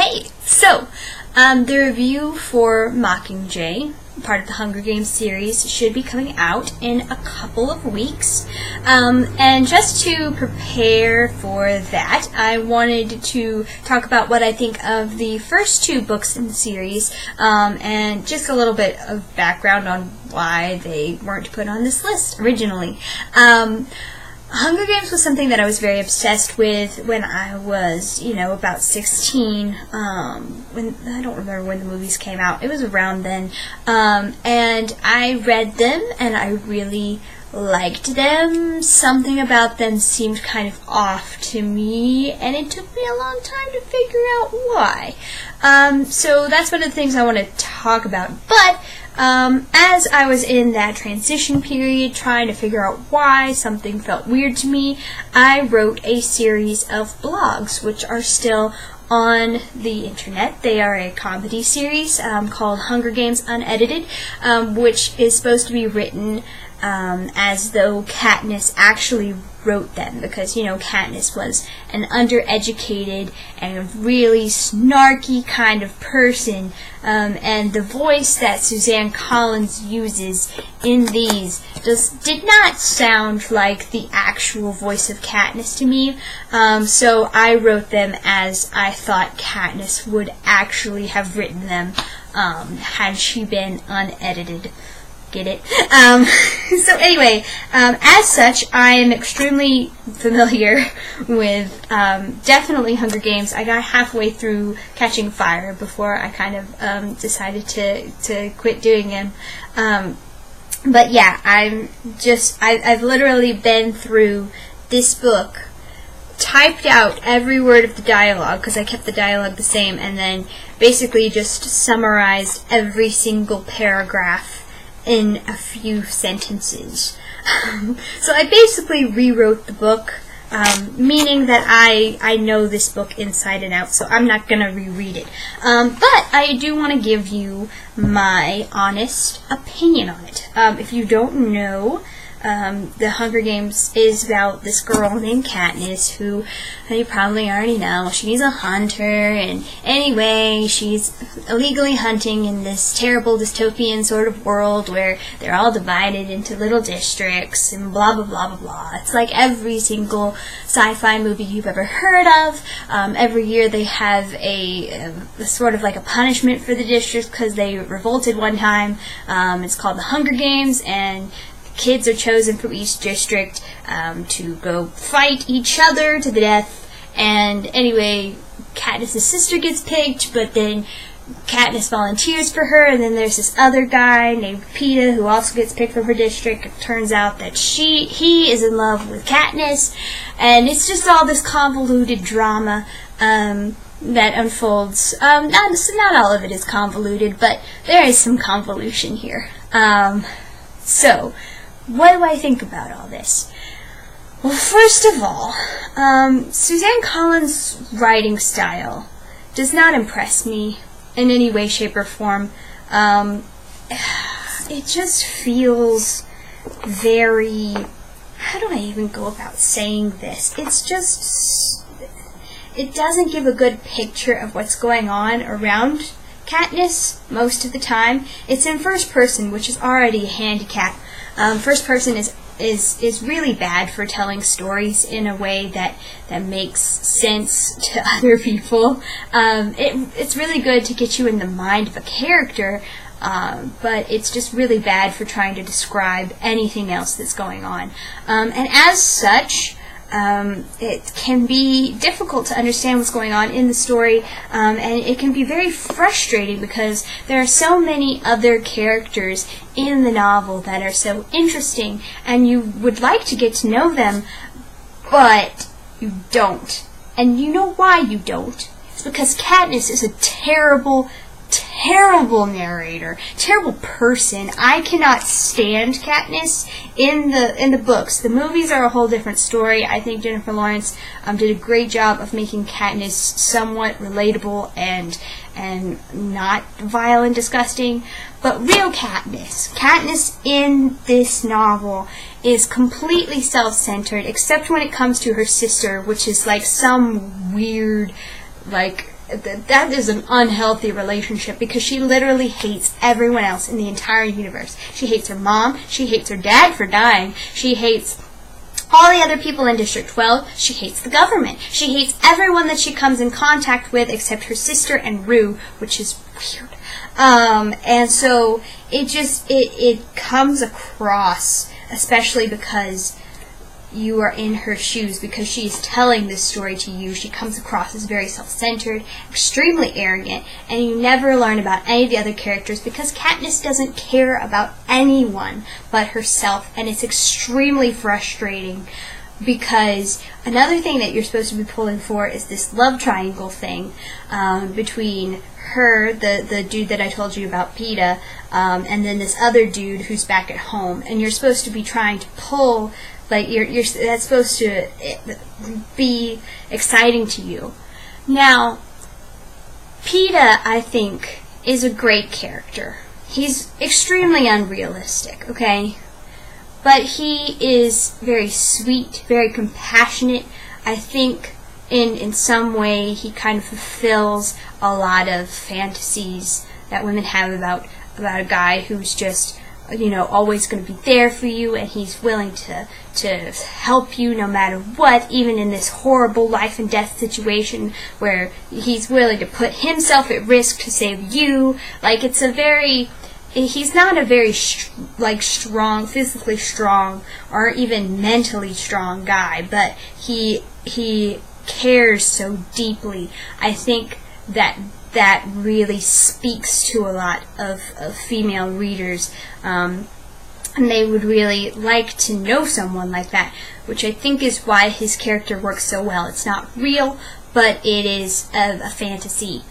Okay, so the review for Mockingjay, part of the Hunger Games series, should be coming out in a couple of weeks. And just to prepare for that, I wanted to talk about what I think of the first two books in the series, and just a little bit of background on why they weren't put on this list originally. Hunger Games was something that I was very obsessed with when I was, about 16. When I don't remember when the movies came out. It was around then. And I read them, and I really liked them. Something about them seemed kind of off to me, and it took me a long time to figure out why. So that's one of the things I want to talk about. But as I was in that transition period trying to figure out why something felt weird to me, I wrote a series of blogs which are still on the internet. They are a comedy series called Hunger Games Unedited, which is supposed to be written as though Katniss actually wrote them, because, Katniss was an undereducated and really snarky kind of person, and the voice that Suzanne Collins uses in these did not sound like the actual voice of Katniss to me, so I wrote them as I thought Katniss would actually have written them had she been unedited. Get it? So anyway, as such, I am extremely familiar with definitely Hunger Games. I got halfway through Catching Fire before I kind of decided to quit doing them. But yeah, I've literally been through this book, typed out every word of the dialogue, because I kept the dialogue the same, and then basically just summarized every single paragraph in a few sentences. So I basically rewrote the book, meaning that I know this book inside and out, so I'm not going to reread it. But I do want to give you my honest opinion on it. If you don't know, the Hunger Games is about this girl named Katniss, who you probably already know. She's a hunter, and anyway, she's illegally hunting in this terrible dystopian sort of world where they're all divided into little districts and blah blah blah blah blah. It's like every single sci-fi movie you've ever heard of. Every year they have a sort of like a punishment for the districts because they revolted one time. It's called the Hunger Games, and kids are chosen from each district to go fight each other to the death. And anyway, Katniss' sister gets picked, but then Katniss volunteers for her, and then there's this other guy named Peeta who also gets picked from her district. It turns out that he is in love with Katniss, and it's just all this convoluted drama that unfolds. Not all of it is convoluted, but there is some convolution here. So, what do I think about all this? Well, first of all, Suzanne Collins' writing style does not impress me in any way, shape, or form. It just feels very... How do I even go about saying this? It's just... It doesn't give a good picture of what's going on around Katniss most of the time. It's in first person, which is already a handicap. First person is really bad for telling stories in a way that makes sense to other people. It's really good to get you in the mind of a character, but it's just really bad for trying to describe anything else that's going on. And as such, it can be difficult to understand what's going on in the story, and it can be very frustrating because there are so many other characters in the novel that are so interesting, and you would like to get to know them, but you don't. And you know why you don't? It's because Katniss is a terrible narrator, terrible person. I cannot stand Katniss in the books. The movies are a whole different story. I think Jennifer Lawrence did a great job of making Katniss somewhat relatable and not vile and disgusting. But real Katniss in this novel is completely self-centered, except when it comes to her sister, which is like some weird, like, that is an unhealthy relationship, because she literally hates everyone else in the entire universe. She hates her mom. She hates her dad for dying. She hates all the other people in District 12. She hates the government. She hates everyone that she comes in contact with except her sister and Rue, which is weird. And so it comes across, especially because you are in her shoes, because she's telling this story to you. She comes across as very self-centered, extremely arrogant, and you never learn about any of the other characters, because Katniss doesn't care about anyone but herself, and it's extremely frustrating, because another thing that you're supposed to be pulling for is this love triangle thing between her, the dude that I told you about, PETA, and then this other dude who's back at home, and you're supposed to be trying to pull, like, that's supposed to be exciting to you. Now, PETA, I think, is a great character. He's extremely unrealistic, okay? But he is very sweet, very compassionate. I think in some way he kind of fulfills a lot of fantasies that women have about a guy who's just, you know, always going to be there for you, and he's willing to help you no matter what, even in this horrible life and death situation where he's willing to put himself at risk to save you. Like, it's a very, he's not a very strong, physically strong, or even mentally strong guy, but he cares so deeply. I think that really speaks to a lot of female readers, and they would really like to know someone like that, which I think is why his character works so well. It's not real, but it is a fantasy.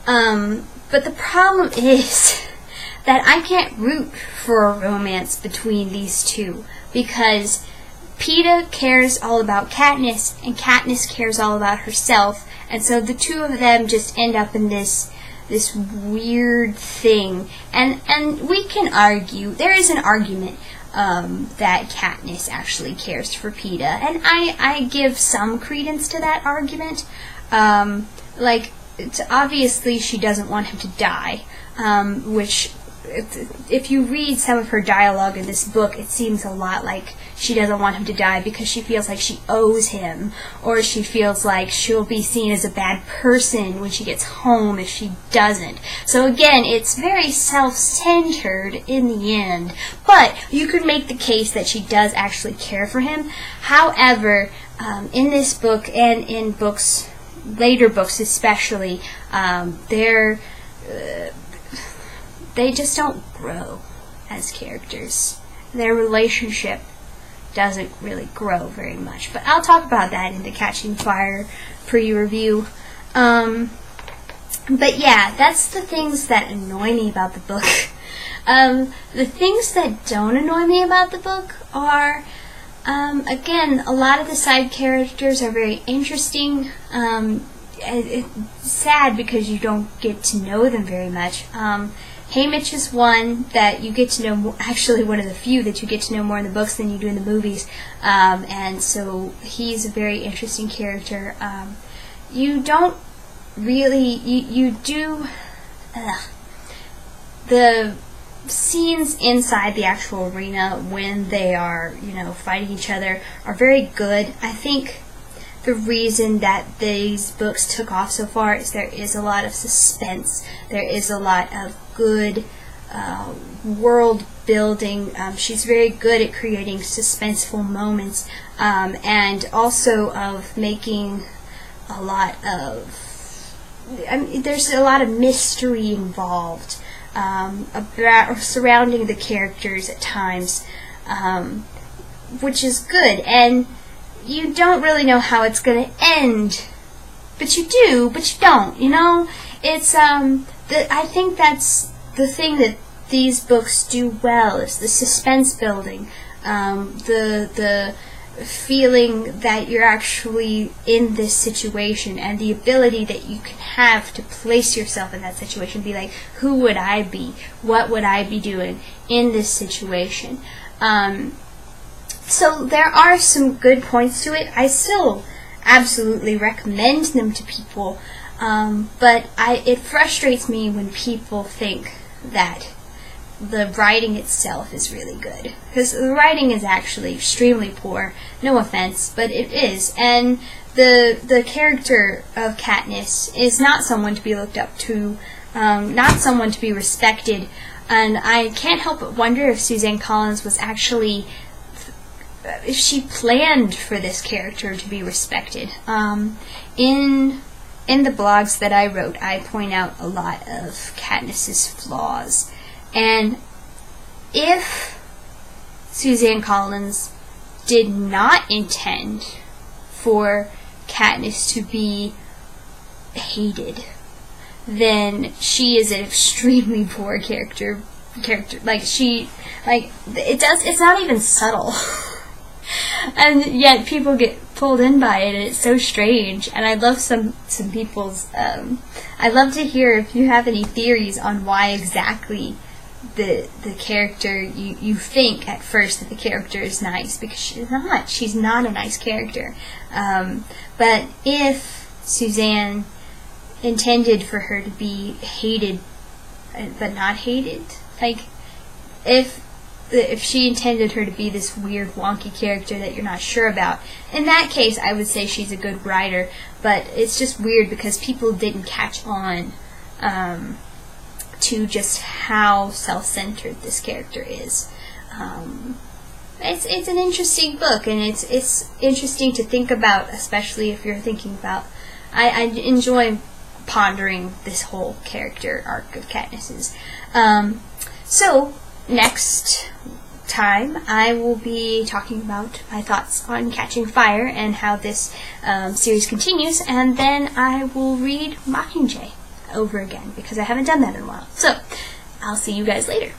But the problem is that I can't root for a romance between these two, because PETA cares all about Katniss, and Katniss cares all about herself, and so the two of them just end up in this weird thing. And we can argue, there is an argument that Katniss actually cares for PETA, and I give some credence to that argument. Like, obviously she doesn't want him to die, which, if you read some of her dialogue in this book, it seems a lot like she doesn't want him to die because she feels like she owes him, or she feels like she'll be seen as a bad person when she gets home if she doesn't. So again, it's very self-centered in the end, but you could make the case that she does actually care for him. However, in this book, and in books, later books especially, they just don't grow as characters. Their relationship doesn't really grow very much. But I'll talk about that in the Catching Fire pre-review. But yeah, that's the things that annoy me about the book. The things that don't annoy me about the book are, again, a lot of the side characters are very interesting. It's sad because you don't get to know them very much. Haymitch is one that you get to know, actually one of the few that you get to know more in the books than you do in the movies, and so he's a very interesting character. You don't really, you do, the scenes inside the actual arena when they are, you know, fighting each other are very good. I think the reason that these books took off so far is there is a lot of suspense. There is a lot of good world building. She's very good at creating suspenseful moments, and also of making a lot of, I mean, there's a lot of mystery involved about, surrounding the characters at times, which is good. And you don't really know how it's going to end, but you do, but you don't, you know? It's, I think that's the thing that these books do well, is the suspense building, the feeling that you're actually in this situation, and the ability that you can have to place yourself in that situation, be like, who would I be? What would I be doing in this situation? So there are some good points to it. I still absolutely recommend them to people. But it frustrates me when people think that the writing itself is really good, because the writing is actually extremely poor. No offense, but it is. And the character of Katniss is not someone to be looked up to, not someone to be respected. And I can't help but wonder if Suzanne Collins was actually, if she planned for this character to be respected. In the blogs that I wrote, I point out a lot of Katniss's flaws. And if Suzanne Collins did not intend for Katniss to be hated, then she is an extremely poor character. It's not even subtle. And yet people get pulled in by it, and it's so strange. And I love some people's, I'd love to hear if you have any theories on why exactly the character, you think at first that the character is nice, because she's not a nice character. But if Suzanne intended for her to be hated but not hated, like if she intended her to be this weird wonky character that you're not sure about, in that case I would say she's a good writer. But it's just weird because people didn't catch on to just how self-centered this character is. It's an interesting book, and it's interesting to think about, especially if you're thinking about, I enjoy pondering this whole character arc of Katniss's. So next time I will be talking about my thoughts on Catching Fire and how this series continues, and then I will read Mockingjay over again, because I haven't done that in a while. So I'll see you guys later.